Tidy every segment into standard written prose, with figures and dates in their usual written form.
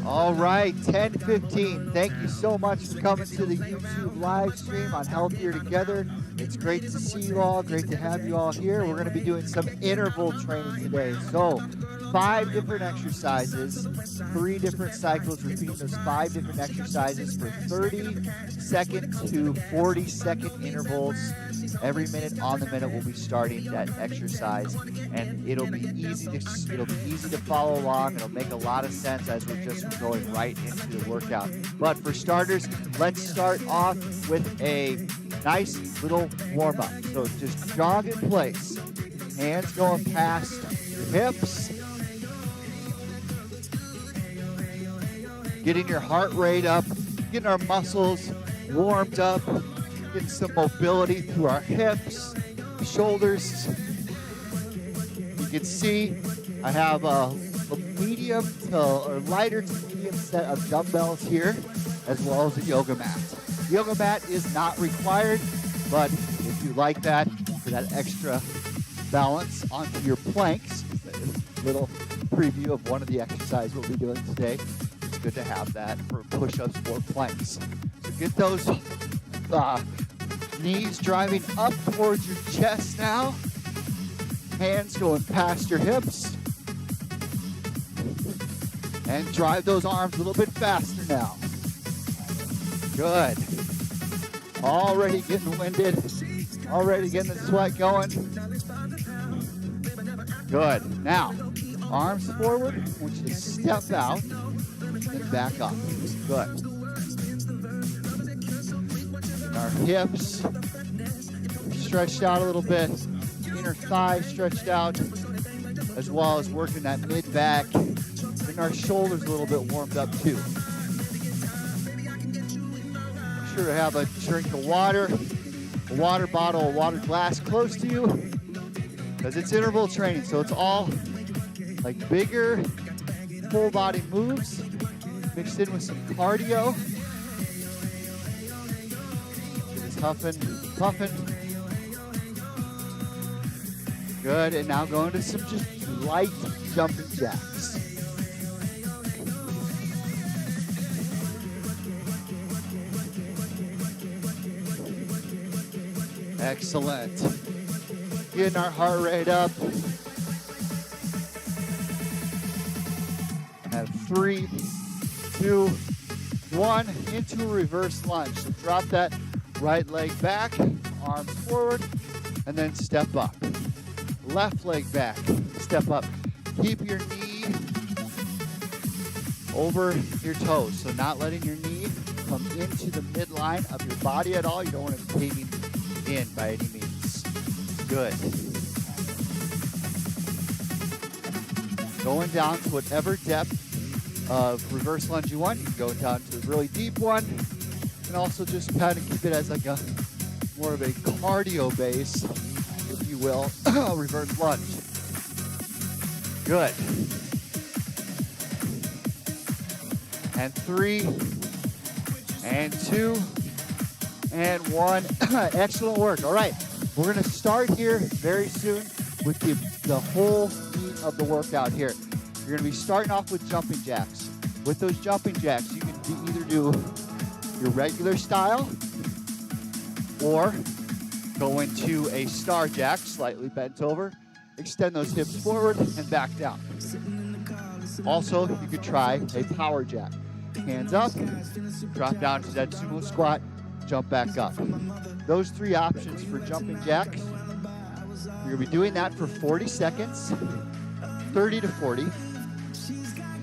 All right, 10:15. Thank you so much for coming to the YouTube live stream on Healthier Together. It's great to see you all. Great to have you all here. We're going to be doing some interval training today. So 5 different exercises, 3 different cycles, repeating those 5 different exercises for 30-second to 40-second intervals. Every minute on the minute we'll be starting that exercise, and it'll be easy to follow along. It'll make a lot of sense as we're just going right into the workout. But for starters, let's start off with a nice little warm-up. So just jog in place, hands going past your hips, getting your heart rate up, getting our muscles warmed up, getting some mobility through our hips, shoulders. You can see I have a medium to, or lighter to medium set of dumbbells here, as well as a yoga mat. Yoga mat is not required, but if you like that, for that extra balance onto your planks, a little preview of one of the exercises we'll be doing today. It's good to have that for push-ups or planks. So get those knees driving up towards your chest now. Hands going past your hips. And drive those arms a little bit faster now. Good. Already getting winded. Already getting the sweat going. Good. Now, arms forward. I want you to step out and back up. Good. Our hips stretched out a little bit, inner thigh stretched out, as well as working that mid-back, and our shoulders a little bit warmed up too. Make sure to have a drink of water, a water bottle, a water glass close to you, because it's interval training, so it's all like bigger full body moves mixed in with some cardio. Puffing, puffing. Good, and now going to some just light jumping jacks. Excellent. Getting our heart rate up. At 3, 2, 1, into a reverse lunge. So drop that right leg back, arms forward, and then step up. Left leg back, step up. Keep your knee over your toes, so not letting your knee come into the midline of your body at all. You don't want it caving in by any means. Good. Going down to whatever depth of reverse lunge you want. You can go down to a really deep one. And also just kind of keep it as like a more of a cardio base, if you will, reverse lunge. Good. And 3, and 2, and 1. Excellent work. All right, we're going to start here very soon with the whole meat of the workout here. You're going to be starting off with jumping jacks. With those jumping jacks, you can either do your regular style, or go into a star jack, slightly bent over, extend those hips forward and back down. Also, you could try a power jack. Hands up, drop down to that sumo squat, jump back up. Those 3 options for jumping jacks. You're gonna be doing that for 40 seconds, 30 to 40,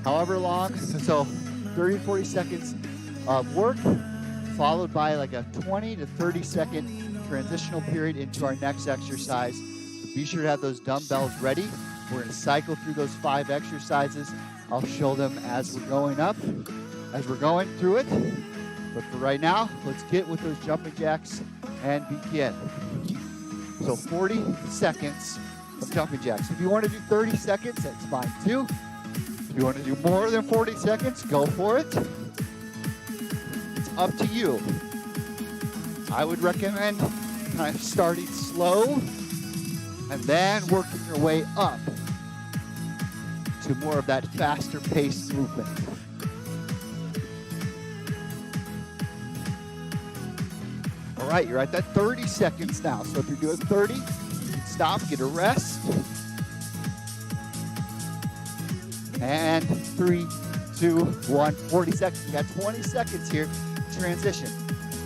however long. So 30 to 40 seconds of work, followed by like a 20 to 30 second transitional period into our next exercise. So be sure to have those dumbbells ready. We're going to cycle through those 5 exercises. I'll show them as we're going through it. But for right now, let's get with those jumping jacks and begin. So 40 seconds of jumping jacks. If you want to do 30 seconds, that's fine too. If you want to do more than 40 seconds, go for it. Up to you. I would recommend kind of starting slow and then working your way up to more of that faster paced movement. right, you're at that 30 seconds now. So if you're doing 30, stop, get a rest. And 3, 2, 1, 40 seconds. You got 20 seconds here to transition.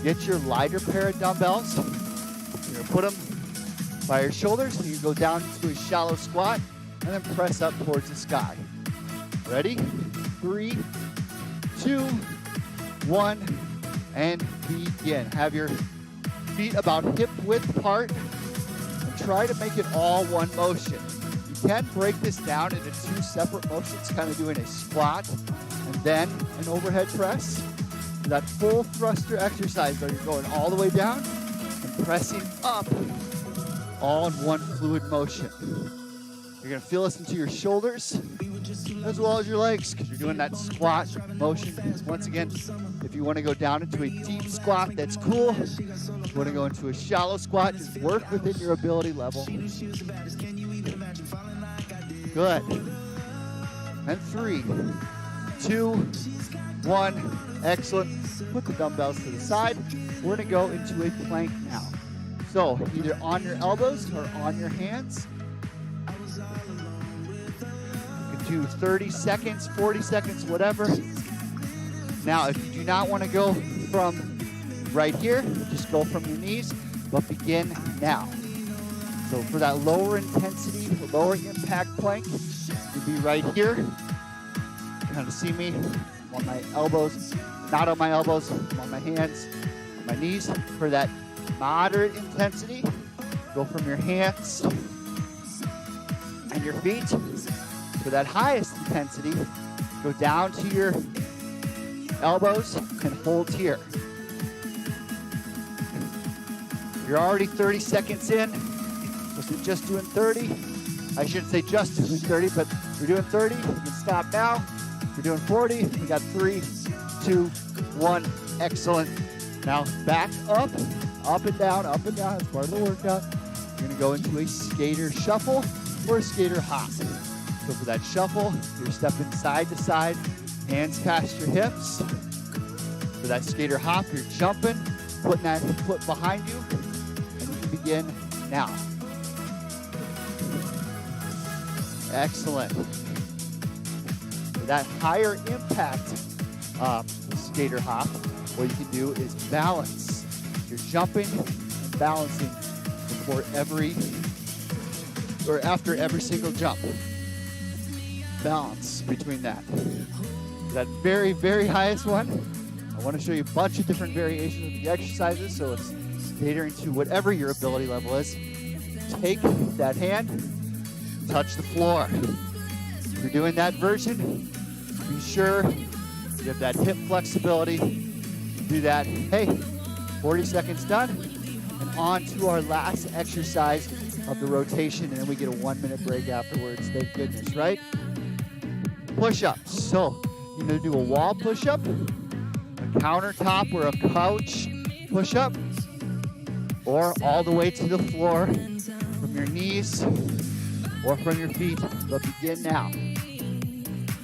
Get your lighter pair of dumbbells. You're gonna put them by your shoulders, and you go down into a shallow squat, and then press up towards the sky. Ready? 3, 2, 1, and begin. Have your feet about hip width apart, and try to make it all one motion. You can break this down into 2 separate motions, kind of doing a squat and then an overhead press. For that full thruster exercise, though, you're going all the way down and pressing up, all in one fluid motion. You're gonna feel this into your shoulders as well as your legs, because you're doing that squat motion. Once again, if you wanna go down into a deep squat, that's cool. If you wanna go into a shallow squat, just work within your ability level. Good. And 3, 2, 1, excellent. Put the dumbbells to the side. We're gonna go into a plank now. So either on your elbows or on your hands. You can do 30 seconds, 40 seconds, whatever. Now, if you do not want to go from right here, just go from your knees, but begin now. So for that lower intensity, lower impact plank, you'll be right here. Kind of see me. I'm on my elbows, not on my elbows, I'm on my hands, on my knees. For that moderate intensity, go from your hands and your feet. For that highest intensity, go down to your elbows and hold here. You're already 30 seconds in. So we're just doing 30. I shouldn't say just doing 30, but we're doing 30. You can stop now. We're doing 40. We got 3, 2, 1. Excellent. Now back up and down, up and down. It's part of the workout. You're gonna go into a skater shuffle or a skater hop. So for that shuffle, you're stepping side to side, hands past your hips. For that skater hop, you're jumping, putting that foot behind you, and you can begin now. Excellent. For that higher impact skater hop, what you can do is balance. You're jumping and balancing before after every single jump. Balance between that. That very, very highest one, I want to show you a bunch of different variations of the exercises, so it's catering to whatever your ability level is. Take that hand, touch the floor. If you're doing that version, be sure you have that hip flexibility. Do that. Hey, 40 seconds done, and on to our last exercise of the rotation, and then we get a 1-minute break afterwards. Thank goodness, right? Push-ups. So you're gonna do a wall push-up, a countertop or a couch push-up, or all the way to the floor from your knees or from your feet, but begin now.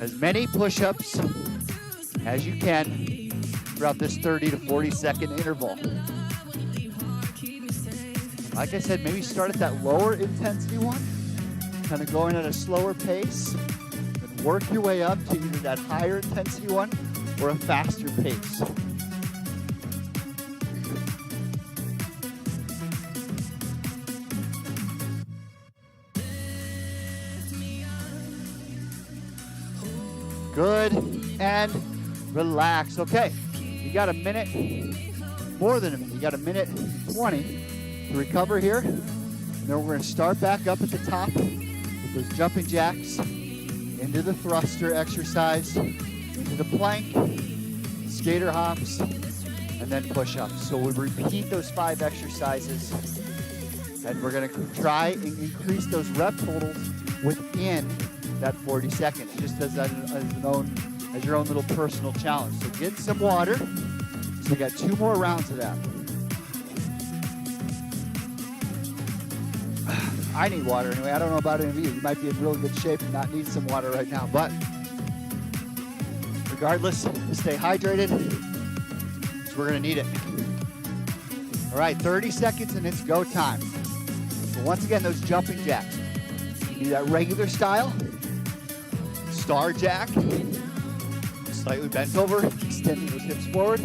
As many push-ups as you can throughout this 30 to 40 second interval. Like I said, maybe start at that lower intensity one, kind of going at a slower pace, and work your way up to either that higher intensity one or a faster pace. Good, and relax. Okay, you got a minute, more than a minute. You got a minute and 20 to recover here. And then we're gonna start back up at the top with those jumping jacks, into the thruster exercise, into the plank, skater hops, and then push-ups. So we'll repeat those 5 exercises, and we're gonna try and increase those rep totals within that 40 seconds, just as your own little personal challenge. So get some water. So we got 2 more rounds of that. I need water anyway. I don't know about any of you. You might be in really good shape and not need some water right now, but regardless, stay hydrated, because we're gonna need it. All right, 30 seconds and it's go time. So once again, those jumping jacks. You do that regular style, star jack, slightly bent over, extending those hips forward,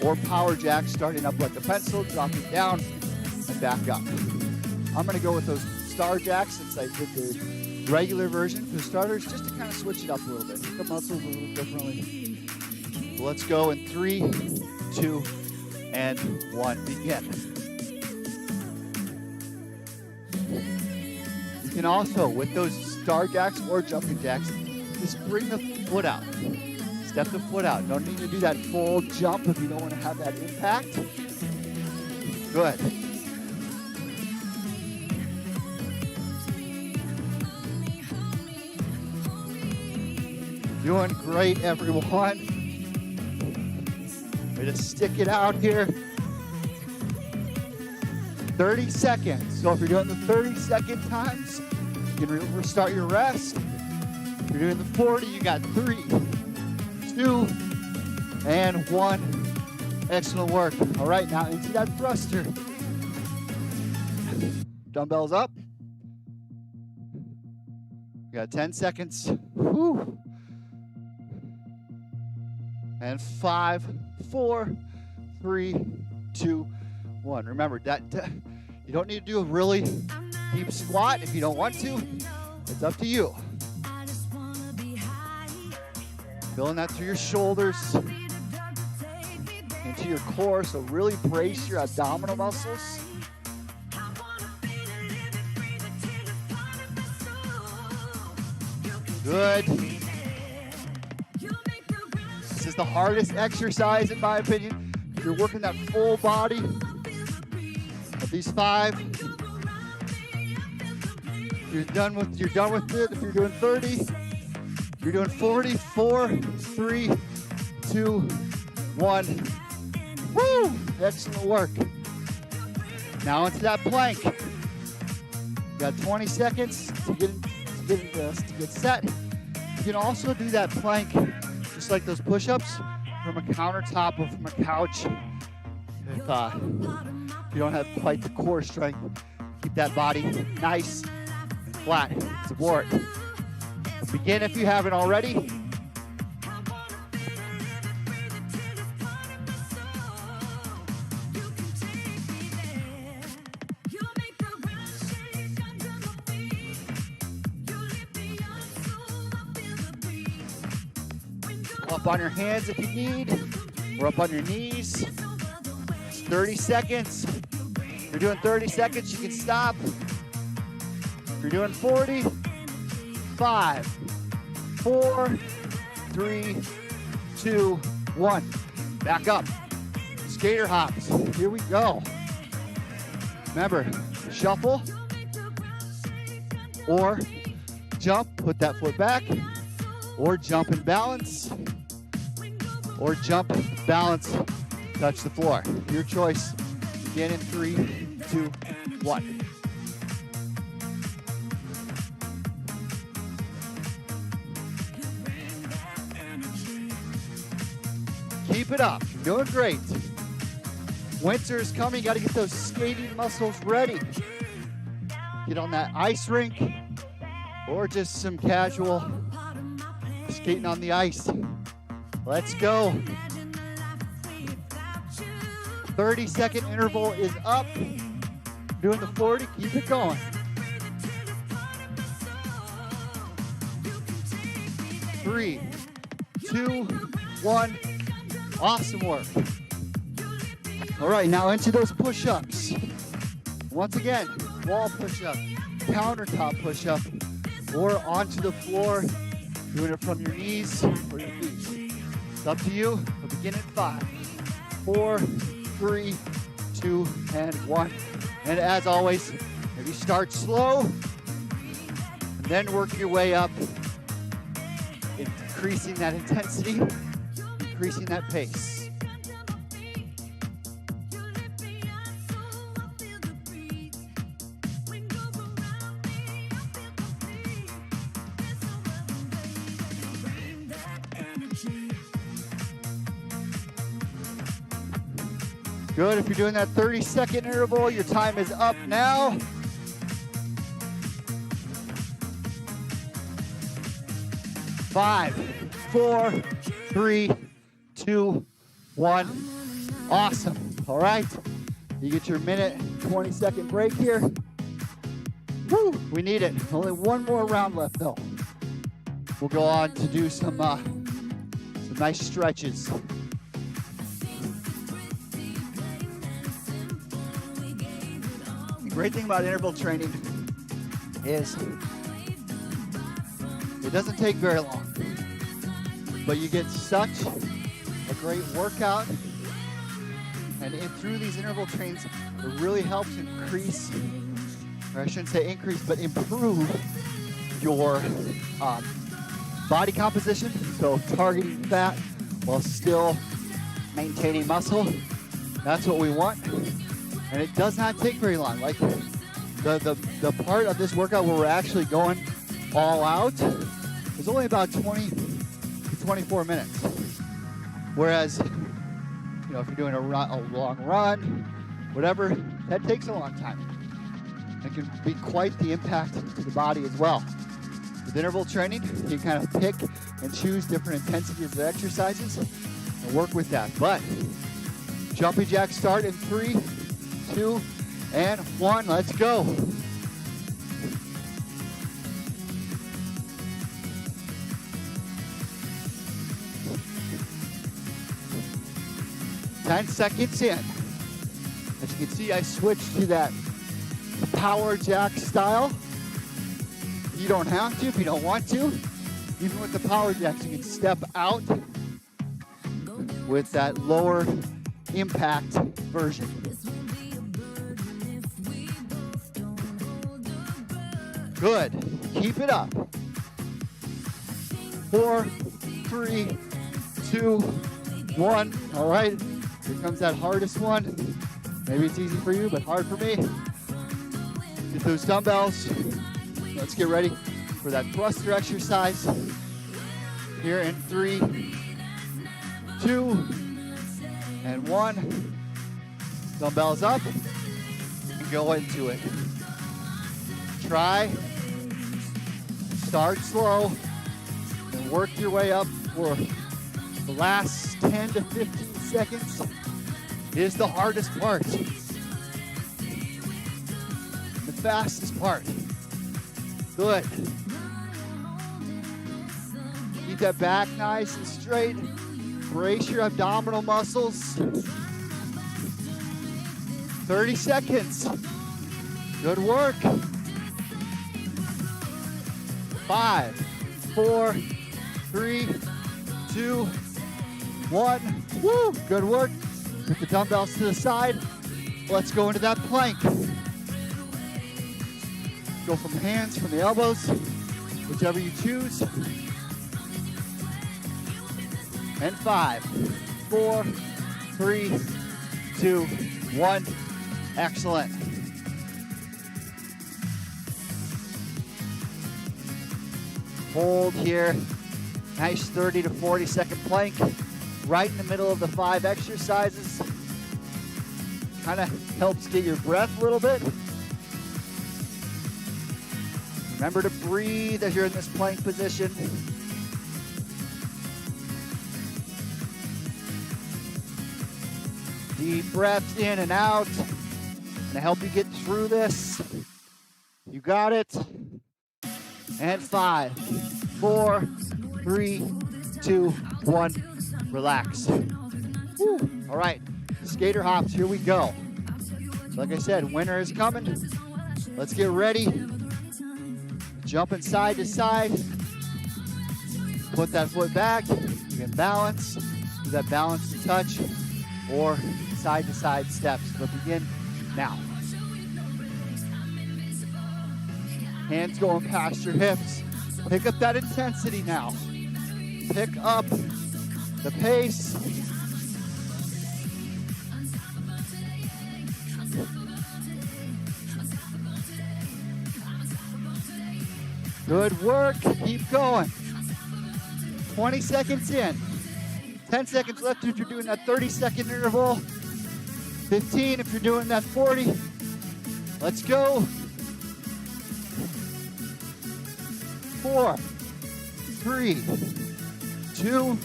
or power jack, starting up like a pencil, dropping down, and back up. I'm gonna go with those star jacks since I did the regular version for starters, just to kind of switch it up a little bit, hit the muscles a little differently. So let's go in 3, 2, and 1, begin. You can also, with those star jacks or jumping jacks, just bring the foot out. Step the foot out. Don't need to do that full jump if you don't want to have that impact. Good. Doing great, everyone. Way to stick it out here. 30 seconds. So if you're doing the 30-second times, you can restart your rest. If you're doing the 40, you got 3, 2, and 1. Excellent work. All right, now into that thruster. Dumbbells up. You got 10 seconds. Whew. And 5, 4, 3, 2, 1. Remember that you don't need to do a really deep squat if you don't want to. It's up to you. Feeling that through your shoulders, into your core, so really brace your abdominal muscles. Good. This is the hardest exercise, in my opinion. If you're working that full body of these 5. You're done with it. If you're doing 30, you're doing 40, 4, 3, 2, 1. Woo! Excellent work. Now into that plank. You got 20 seconds to get set. You can also do that plank just like those push-ups from a countertop or from a couch. If you don't have quite the core strength, keep that body nice and flat. Support. Begin if you haven't already. Up on your hands if you need, or up on your knees. It's 30 seconds. If you're doing 30 seconds, you can stop. If you're doing 40, 5, 4, 3, 2, 1. Back up. Skater hops. Here we go. Remember, shuffle or jump, put that foot back, or jump and balance, or jump, balance, touch the floor. Your choice. Begin in 3, 2, 1. Keep it up. You're doing great. Winter is coming. Got to get those skating muscles ready. Get on that ice rink or just some casual skating on the ice. Let's go. 30-second interval is up. Doing the 40. Keep it going. 3, 2, 1. Awesome work. All right, now into those push-ups. Once again, wall push-up, countertop push-up, or onto the floor, doing it from your knees or your feet. It's up to you. We'll begin in 5, 4, 3, 2, and 1. And as always, maybe start slow, and then work your way up, increasing that intensity, increasing that pace. Good. If you're doing that 30-second interval, your time is up now. Five, four, three, two, one. Awesome. All right. You get your minute, 20-second break here. Woo, we need it. Only one more round left though. We'll go on to do some nice stretches. The great thing about interval training is it doesn't take very long, but you get such a great workout, and through these interval trains, it really helps increase, or I shouldn't say increase, but improve your body composition. So targeting fat while still maintaining muscle. That's what we want. And it does not take very long. Like the part of this workout where we're actually going all out is only about 20 to 24 minutes. Whereas, you know, if you're doing a long run, whatever, that takes a long time. It can be quite the impact to the body as well. With interval training, you kind of pick and choose different intensities of exercises and work with that. But jumping jacks start in 3, 2, and 1. Let's go. Ten seconds in. As you can see, I switched to that power jack style. You don't have to if you don't want to. Even with the power jacks, you can step out with that lower impact version. Good. Keep it up. 4, 3, 2, 1. All right. Here comes that hardest one. Maybe it's easy for you, but hard for me. Get those dumbbells. Let's get ready for that thruster exercise. Here in 3, 2, and 1. Dumbbells up and go into it. Try, start slow, and work your way up for the last 10 to 15 seconds is the hardest part. The fastest part. Good. Keep that back nice and straight. Brace your abdominal muscles. 30 seconds. Good work. 5, 4, 3, 2, 1. Woo! Good work. Put the dumbbells to the side. Let's go into that plank. Go from hands, from the elbows, whichever you choose. And 5, 4, 3, 2, 1. Excellent. Hold here. Nice 30 to 40 second plank. Right in the middle of the 5 exercises. Kind of helps get your breath a little bit. Remember to breathe as you're in this plank position. Deep breaths in and out. Gonna help you get through this. You got it. And 5, 4, 3, 2, 1. Relax. Woo. All right, skater hops, here we go. Like I said, winter is coming. Let's get ready. Jumping side to side. Put that foot back. You can balance. Do that balance to touch or side to side steps. But begin now. Hands going past your hips. Pick up that intensity now. Pick up the pace. Good work. Keep going. 20 seconds in. 10 seconds left if you're doing that 30-second interval. 15 if you're doing that 40. Let's go. 4, 3, 2,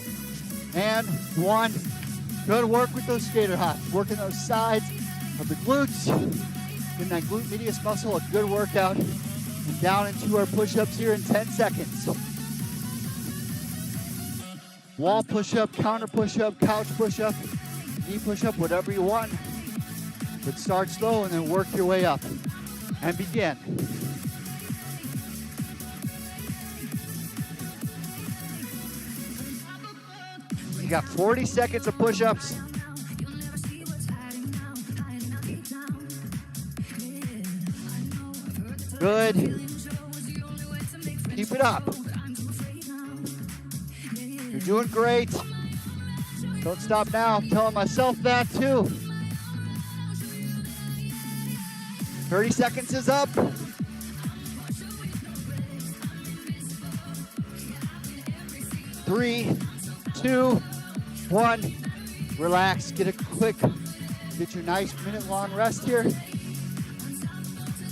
and 1. Good work with those skater hops. Working those sides of the glutes. Getting that glute medius muscle, a good workout. And down into our push-ups here in 10 seconds. Wall push-up, counter push-up, couch push-up, knee push-up, whatever you want. But start slow and then work your way up. And begin. You got 40 seconds of push-ups. Good. Keep it up. You're doing great. Don't stop now. I'm telling myself that too. 30 seconds is up. 3, 2, 1. Relax. Get your nice minute-long rest here.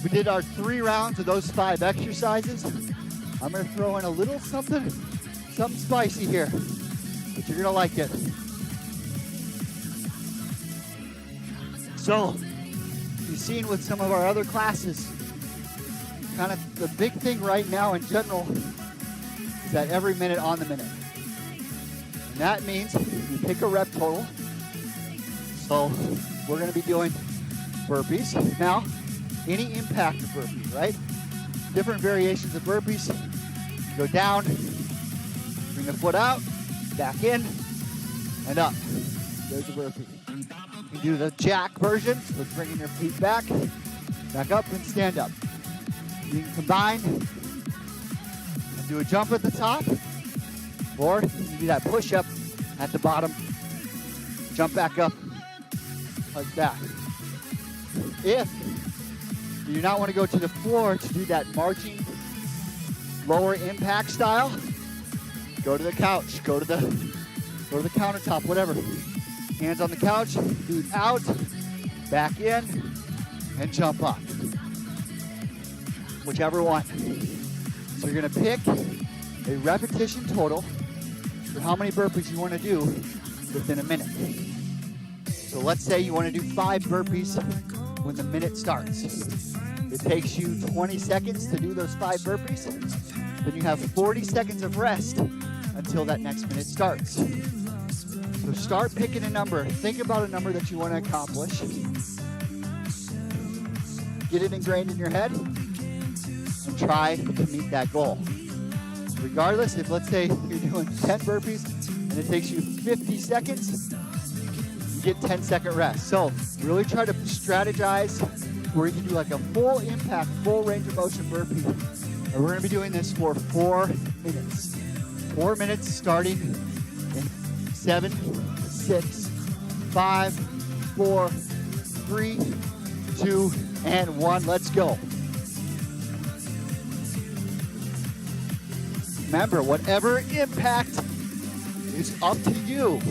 We did our 3 rounds of those 5 exercises. I'm gonna throw in a little something spicy here, but you're gonna like it. So, you've seen with some of our other classes, kind of the big thing right now in general is that every minute on the minute. And that means you pick a rep total. So, we're gonna be doing burpees. Now, any impact of burpees, right? Different variations of burpees. Go down, bring the foot out, back in, and up. There's a burpee. You can do the jack version, so bringing your feet back up, and stand up. You can combine and do a jump at the top, or you can do that push-up at the bottom, jump back up like that. If you do not want to go to the floor to do that marching lower impact style, go to the couch, go to the countertop, whatever. Hands on the couch, feet out, back in, and jump up. Whichever one. So you're gonna pick a repetition total for how many burpees you want to do within a minute. So let's say you want to do 5 burpees when the minute starts. It takes you 20 seconds to do those 5 burpees. Then you have 40 seconds of rest until that next minute starts. So start picking a number. Think about a number that you want to accomplish. Get it ingrained in your head and try to meet that goal. Regardless, if let's say you're doing 10 burpees and it takes you 50 seconds, you get 10-second rest. So really try to strategize where you can do like a full impact, full range of motion burpee. And we're gonna be doing this for 4 minutes. 4 minutes starting in 7, 6, 5, 4, 3, 2, and 1. Let's go. Remember, whatever impact is up to you.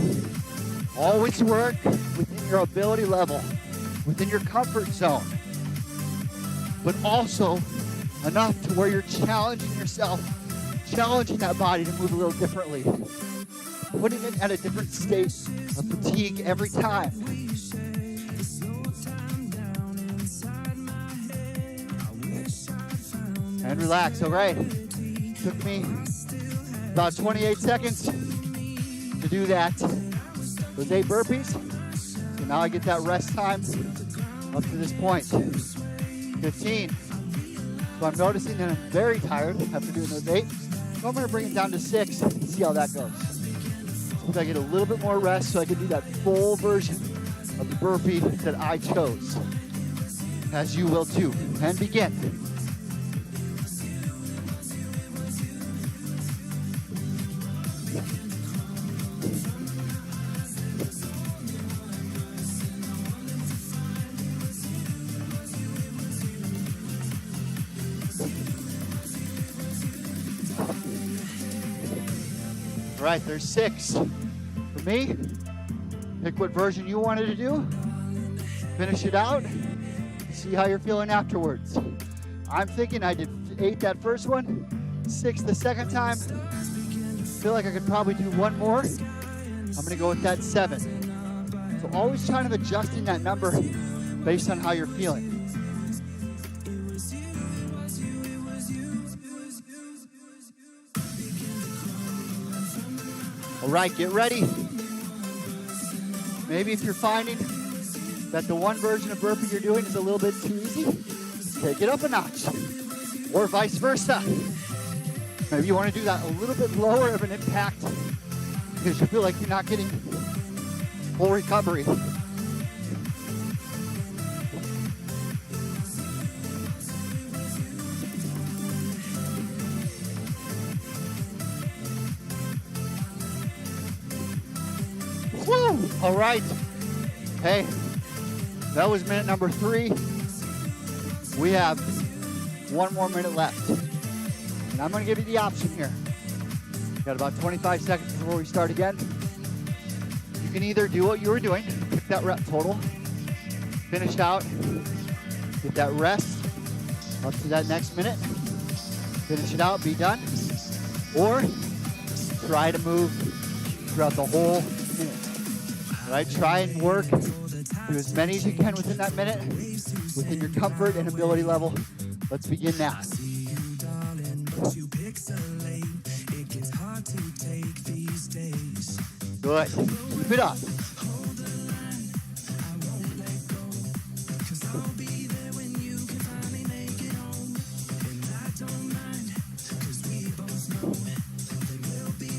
Always work within your ability level, within your comfort zone, but also enough to where you're challenging yourself, challenging that body to move a little differently, putting it at a different state of fatigue every time. And relax, all right? Took me about 28 seconds to do that. Those 8 burpees. So now I get that rest time up to this point. 15. So I'm noticing that I'm very tired after doing those 8. So I'm gonna bring it down to 6 and see how that goes. So I get a little bit more rest so I can do that full version of the burpee that I chose. As you will too. And begin. All right, there's 6. For me, pick what version you wanted to do. Finish it out. See how you're feeling afterwards. I'm thinking I did 8 that first one, 6 the second time. Feel like I could probably do one more. I'm gonna go with that 7. So always trying to adjusting that number based on how you're feeling. All right, get ready. Maybe if you're finding that the one version of burpee you're doing is a little bit too easy, take it up a notch, or vice versa. Maybe you want to do that a little bit lower of an impact because you feel like you're not getting full recovery. Woo! All right. Hey, that was minute number 3. We have 1 more minute left. And I'm going to give you the option here. Got about 25 seconds before we start again. You can either do what you were doing, pick that rep total, finish out, get that rest up to that next minute, finish it out, be done, or try to move throughout the whole minute. All right, try and work, do as many as you can within that minute, within your comfort and ability level. Let's begin now. Good. Keep it up.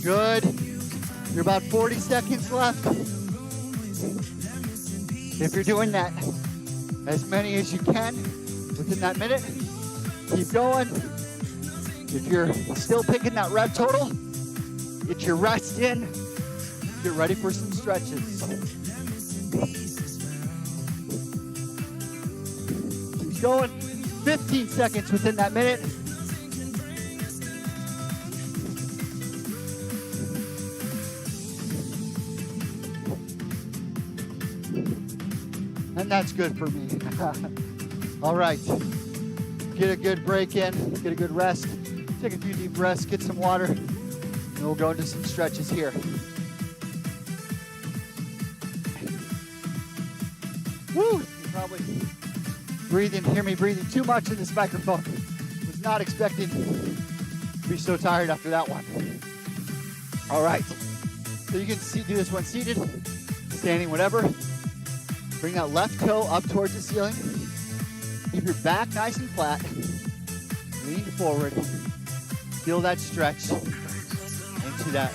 Good. You're about 40 seconds left. If you're doing that, as many as you can within that minute, keep going. If you're still picking that rep total, get your rest in. Get ready for some stretches. Keep going. 15 seconds within that minute. And that's good for me. All right. Get a good break in, get a good rest. Take a few deep breaths, get some water, and we'll go into some stretches here. Woo! You're probably hear me breathing too much in this microphone. Was not expecting to be so tired after that one. All right. So you can do this one seated, standing, whatever. Bring that left toe up towards the ceiling. Keep your back nice and flat. Lean forward. Feel that stretch into that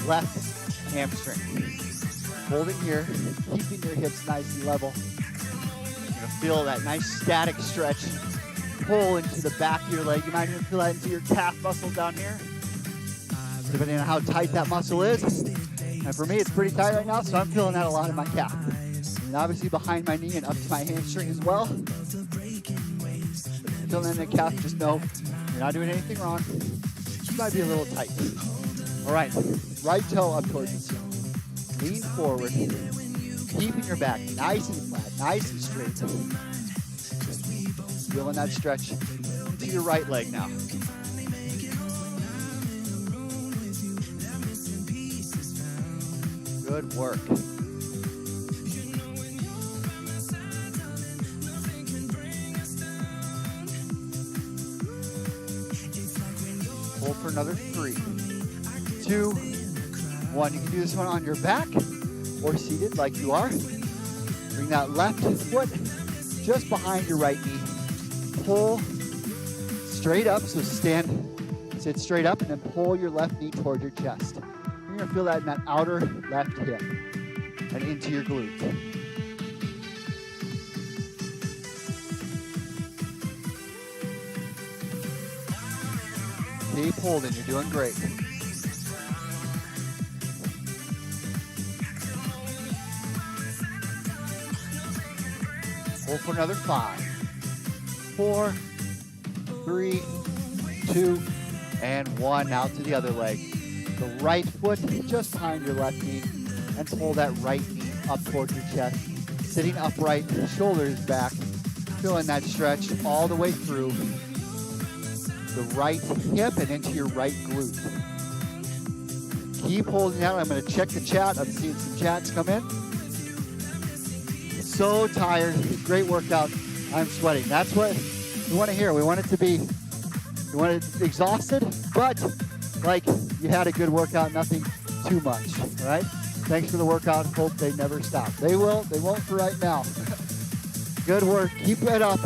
left hamstring. Hold it here, keeping your hips nice and level. You're gonna feel that nice static stretch. Pull into the back of your leg. You might even feel that into your calf muscle down here, depending on how tight that muscle is. And for me, it's pretty tight right now, so I'm feeling that a lot in my calf. And obviously behind my knee and up to my hamstring as well. Feeling in the calf, just know you're not doing anything wrong. You might be a little tight. All right, right toe up towards the ceiling. Lean forward, keeping your back nice and flat, nice and straight. Feeling that stretch into your right leg now. Good work. Hold for another 3, 2, 1. You can do this one on your back or seated like you are. Bring that left foot just behind your right knee. Pull straight up, so sit straight up and then pull your left knee toward your chest. You're gonna feel that in that outer left hip and into your glute. Keep holding, you're doing great. Hold for another 5, 4, 3, 2, and 1. Out to the other leg. The right foot just behind your left knee and pull that right knee up towards your chest. sitting upright, shoulders back, feeling that stretch all the way through the right hip and into your right glute. Keep holding that. I'm going to check the chat. I'm seeing some chats come in. So tired. Great workout. I'm sweating. That's what we want to hear. We want it to be, we want it exhausted, but like you had a good workout, nothing too much, all right? Thanks for the workout. Hope they never stop. They will. They won't for right now. Good work. Keep it up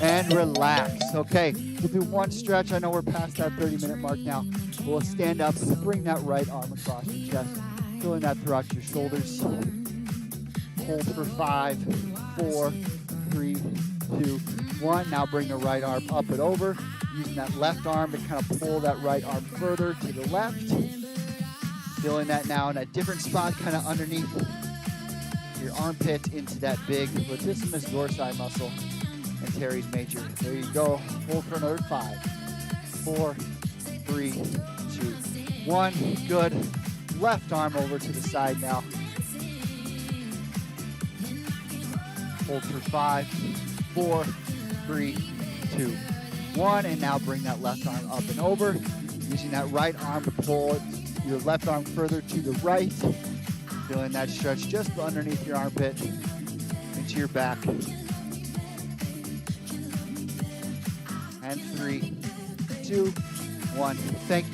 and relax. Okay, we'll do one stretch. I know we're past that 30-minute mark now. We'll stand up, bring that right arm across your chest, feeling that throughout your shoulders. Hold for 5, 4, 3, 2, 1. Now bring the right arm up and over, using that left arm to kind of pull that right arm further to the left. Feeling that now in a different spot, kind of underneath your armpit into that big latissimus dorsi muscle and teres major. There you go. Hold for another 5, 4, 3, 2, 1. Good. Left arm over to the side now. Hold for 5, 4, 3, 2, 1. And now bring that left arm up and over, using that right arm to pull your left arm further to the right. Feeling that stretch just underneath your armpit into your back. And 3, 2, 1. Thank you.